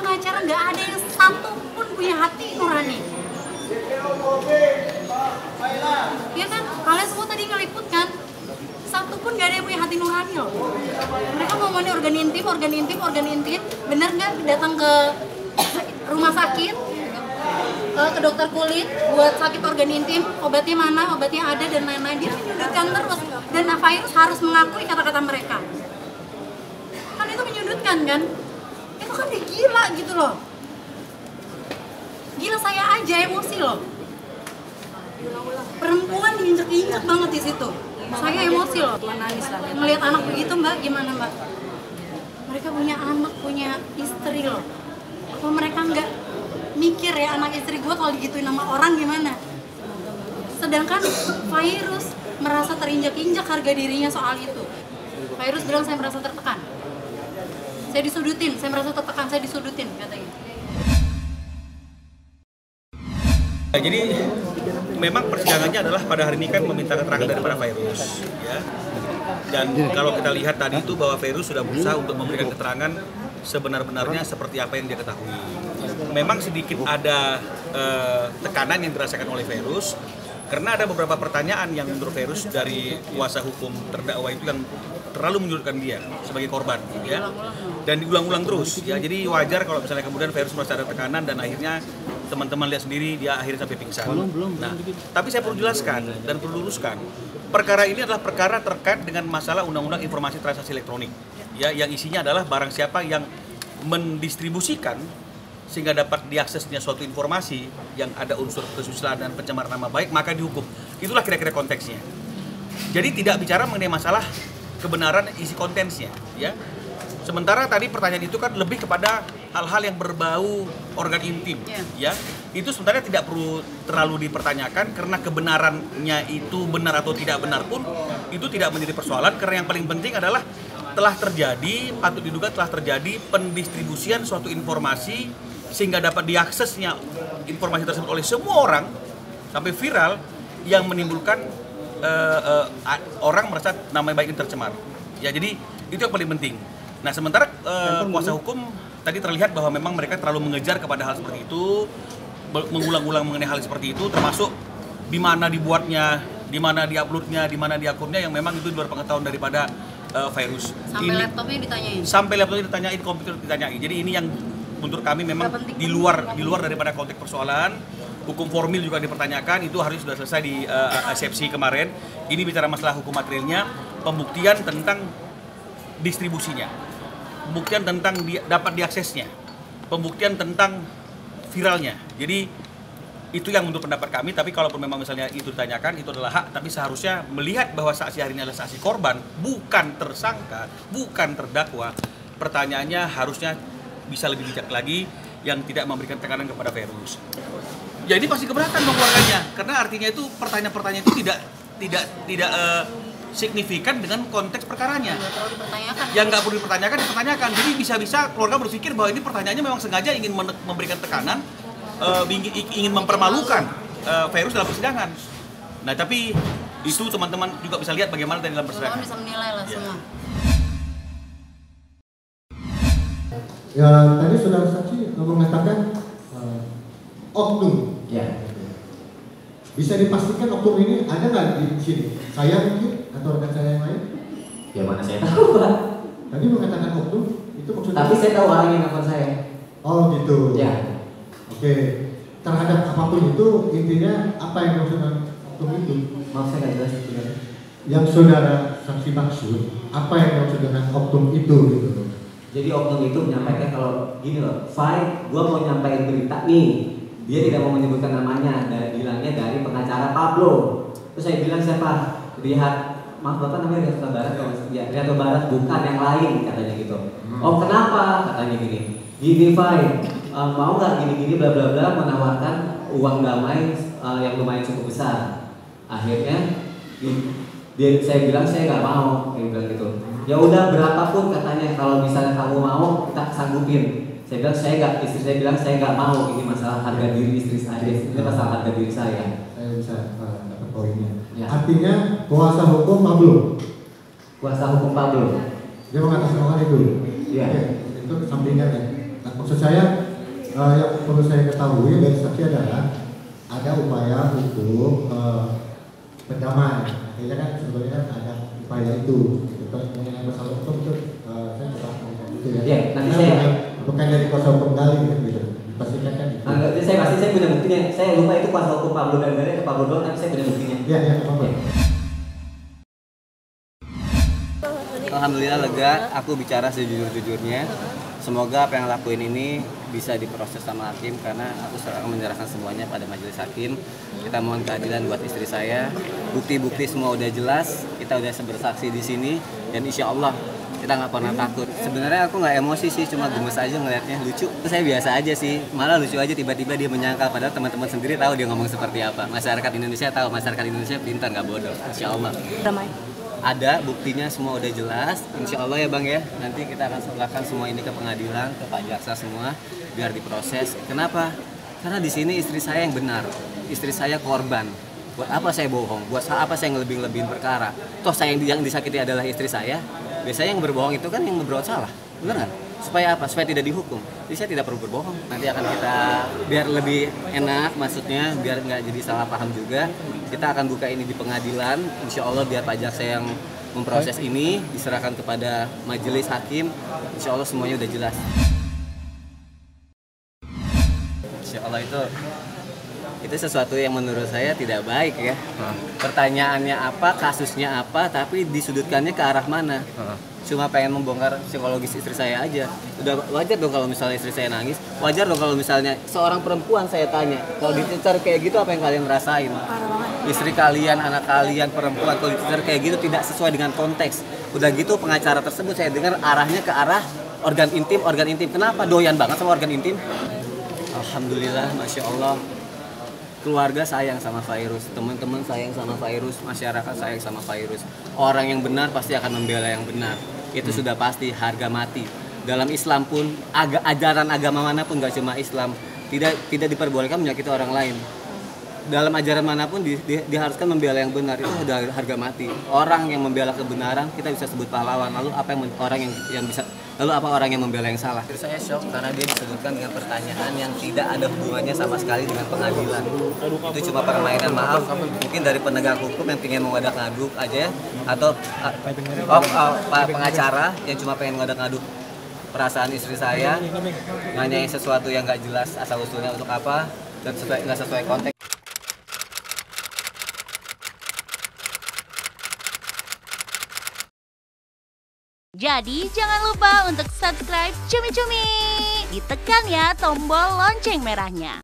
pengacara nggak ada yang satu pun punya hati nurani. Ya kan, kalian semua tadi ngeliput kan, satu pun nggak ada yang punya hati nurani loh. Mereka ngomongin organ intim, bener nggak datang ke rumah sakit, ke dokter kulit buat sakit organ intim, obatnya mana, obatnya ada dan lain-lain. Dia menyudutkan terus, dan virus harus mengakui kata-kata mereka. Kan itu menyudutkan kan? Itu kan dia gila gitu loh. Gila, saya aja emosi loh. Perempuan diinjek-injek banget di situ. Saya emosi loh. Ngelihat anak begitu mbak, gimana mbak? Mereka punya anak, punya istri loh. Apa mereka nggak mikir ya anak istri gue kalau digituin sama orang gimana? Sedangkan virus merasa terinjak-injak harga dirinya soal itu. Virus bilang saya merasa tertekan. Saya disudutin, saya merasa tertekan, saya disudutin katanya. Jadi memang persidangannya adalah pada hari ini kan meminta keterangan daripada virus, ya. Dan kalau kita lihat tadi itu bahwa virus sudah berusaha untuk memberikan keterangan sebenar-benarnya seperti apa yang dia ketahui. Memang sedikit ada tekanan yang dirasakan oleh virus karena ada beberapa pertanyaan yang menurut virus dari kuasa hukum terdakwa itu yang terlalu menyudutkan dia sebagai korban, ya. Dan diulang-ulang terus, ya. Jadi wajar kalau misalnya kemudian virus merasa ada tekanan dan akhirnya teman-teman lihat sendiri dia akhirnya sampai pingsan. Nah, tapi saya perlu jelaskan dan perlu luruskan. Perkara ini adalah perkara terkait dengan masalah Undang-Undang Informasi Transaksi Elektronik, ya, yang isinya adalah barang siapa yang mendistribusikan sehingga dapat diaksesnya suatu informasi yang ada unsur kesusilaan dan pencemaran nama baik, maka dihukum. Itulah kira-kira konteksnya. Jadi tidak bicara mengenai masalah kebenaran isi kontennya, ya. Sementara tadi pertanyaan itu kan lebih kepada hal-hal yang berbau organ intim, ya. Itu sebenarnya tidak perlu terlalu dipertanyakan karena kebenarannya itu benar atau tidak benar pun itu tidak menjadi persoalan, karena yang paling penting adalah telah terjadi, patut diduga telah terjadi pendistribusian suatu informasi sehingga dapat diaksesnya informasi tersebut oleh semua orang sampai viral yang menimbulkan orang merasa nama baik ini tercemar. Ya, jadi itu yang paling penting. Nah, sementara kuasa hukum tadi terlihat bahwa memang mereka terlalu mengejar kepada hal seperti itu, mengulang-ulang mengenai hal seperti itu, termasuk di mana dibuatnya, di mana diuploadnya, di mana diakunnya, yang memang itu di luar pengetahuan daripada virus. Sampai laptopnya ditanyain. Sampai laptopnya ditanyain, komputer ditanyain. Jadi ini yang menurut kami memang di luar daripada konteks persoalan. Hukum formil juga dipertanyakan, itu harus sudah selesai di eksepsi kemarin. Ini bicara masalah hukum materialnya, pembuktian tentang distribusinya, pembuktian tentang dapat diaksesnya, pembuktian tentang viralnya. Jadi itu yang menurut pendapat kami. Tapi kalaupun memang misalnya itu ditanyakan, itu adalah hak. Tapi seharusnya melihat bahwa saksi hari ini adalah saksi korban, bukan tersangka, bukan terdakwa. Pertanyaannya harusnya bisa lebih bijak lagi, yang tidak memberikan tekanan kepada virus. Jadi pasti keberatan dong keluarganya, karena artinya itu pertanyaan-pertanyaan itu tidak signifikan dengan konteks perkaranya. Yang nggak perlu dipertanyakan. Jadi bisa-bisa keluarga berpikir bahwa ini pertanyaannya memang sengaja ingin memberikan tekanan, ingin mempermalukan virus dalam persidangan. Nah, tapi itu teman-teman juga bisa lihat bagaimana dalam persidangan. Teman-teman bisa menilai lah semua. Ya, tadi saudara saksi mengatakan oknum. Ya. Bisa dipastikan oknum ini ada nggak di sini? Saya mungkin atau rekan saya yang lain? Ya mana saya tahu, Pak. Tadi mengatakan oknum itu maksudnya? Tapi saya tahu orang yang nelfon saya. Oh gitu. Ya. Oke. Terhadap apapun itu intinya apa yang maksudnya oknum itu? Maaf saya nggak jelas sebenarnya. Yang saudara saksi maksud apa yang maksud dengan oknum itu gitu? Jadi oknum itu menyampaikan kalau gini loh, Fai, gua mau nyampaikan berita nih. Dia tidak mau menyebutkan namanya, dan bilangnya dari pengacara Pablo. Terus saya bilang siapa? Maaf bapak namanya Riato Barat, ya Riato Barat, bukan yang lain katanya gitu. Oh kenapa? Katanya gini Fai, mau nggak gini-gini bla bla bla, menawarkan uang damai yang lumayan cukup besar. Akhirnya saya bilang saya nggak mau, dia bilang gitu. Ya udah berapapun katanya, kalau misalnya kamu mau kita sanggupin. Saya bilang istri saya bilang saya nggak mau, ini masalah harga diri istri saya, ini masalah harga diri saya. Saya bisa dapat poinnya. Ya. Artinya kuasa hukum Pablo. Kuasa hukum Pablo. Dia mengatasnamakan itu. Iya. Itu sampingan ya. Nah, maksud saya yang perlu saya ketahui dari saksi adalah ada upaya untuk pendamaian. Akhirnya kan sebetulnya kan ada upaya itu. Mengenai masalah hukum itu saya kurang gitu ya. Ya, nanti saya bukan dari kuasa hukum Gali gitu. Dipastikan kan. Saya punya buktinya. Saya lupa itu kuasa hukum Pablo Gali atau Pablo doang, tapi saya punya buktinya. Iya, apa-apa. Alhamdulillah lega, aku bicara sejujur-jujurnya. Semoga apa yang lakuin ini bisa diproses sama hakim, karena aku akan menyerahkan semuanya pada majelis hakim. Kita mohon keadilan buat istri saya. Bukti-bukti semua udah jelas, kita udah bersaksi di sini, dan insya Allah kita nggak pernah takut. Sebenarnya aku nggak emosi sih, cuma gemes aja ngelihatnya, lucu. Saya biasa aja sih, malah lucu aja tiba-tiba dia menyangkal, padahal teman-teman sendiri tahu dia ngomong seperti apa. Masyarakat Indonesia tahu, masyarakat Indonesia pintar, nggak bodoh, insya Allah. Damai. Ada buktinya, semua udah jelas, insya Allah ya Bang ya. Nanti kita akan serahkan semua ini ke pengadilan, ke Pak Jaksa semua, biar diproses. Kenapa? Karena di sini istri saya yang benar, istri saya korban. Buat apa saya bohong? Buat apa saya ngelebih-lebihin perkara? Toh saya yang disakiti adalah istri saya. Biasanya yang berbohong itu kan yang berbuat salah, benar nggak? Supaya apa? Supaya tidak dihukum. Jadi saya tidak perlu berbohong. Nanti akan kita, biar lebih enak maksudnya, biar nggak jadi salah paham juga, kita akan buka ini di pengadilan. Insya Allah biar Pak Jaksa yang memproses ini, diserahkan kepada majelis hakim. Insya Allah semuanya udah jelas. Insya Allah itu sesuatu yang menurut saya tidak baik ya. Pertanyaannya apa, kasusnya apa, tapi disudutkannya ke arah mana? Cuma pengen membongkar psikologis istri saya aja. Udah wajar dong kalau misalnya istri saya nangis. Wajar dong kalau misalnya seorang perempuan saya tanya, kalau dicecer kayak gitu apa yang kalian rasain? Istri kalian, anak kalian, perempuan kalau dicecer kayak gitu tidak sesuai dengan konteks. Udah gitu pengacara tersebut saya dengar arahnya ke arah organ intim. Kenapa? Doyan banget sama organ intim? Alhamdulillah, Masya Allah. Keluarga sayang sama Fairuz, teman-teman sayang sama Fairuz, masyarakat sayang sama Fairuz. Orang yang benar pasti akan membela yang benar. Itu sudah pasti, harga mati. Dalam Islam pun, ajaran agama manapun, gak cuma Islam, tidak diperbolehkan menyakiti orang lain. Dalam ajaran manapun diharuskan membela yang benar, itu sudah harga mati. Orang yang membela kebenaran kita bisa sebut pahlawan. Lalu apa orang yang membela yang salah? Saya shock karena dia disebutkan dengan pertanyaan yang tidak ada hubungannya sama sekali dengan pengadilan. Itu cuma permainan, maaf, mungkin dari penegak hukum yang ingin mengadak-ngaduk aja, atau Pak pengacara yang cuma pengen ngadak-ngaduk perasaan istri saya, nanyain sesuatu yang nggak jelas asal usulnya untuk apa dan nggak sesuai konteks. Jadi jangan lupa untuk subscribe Cumi Cumi. Ditekan ya tombol lonceng merahnya.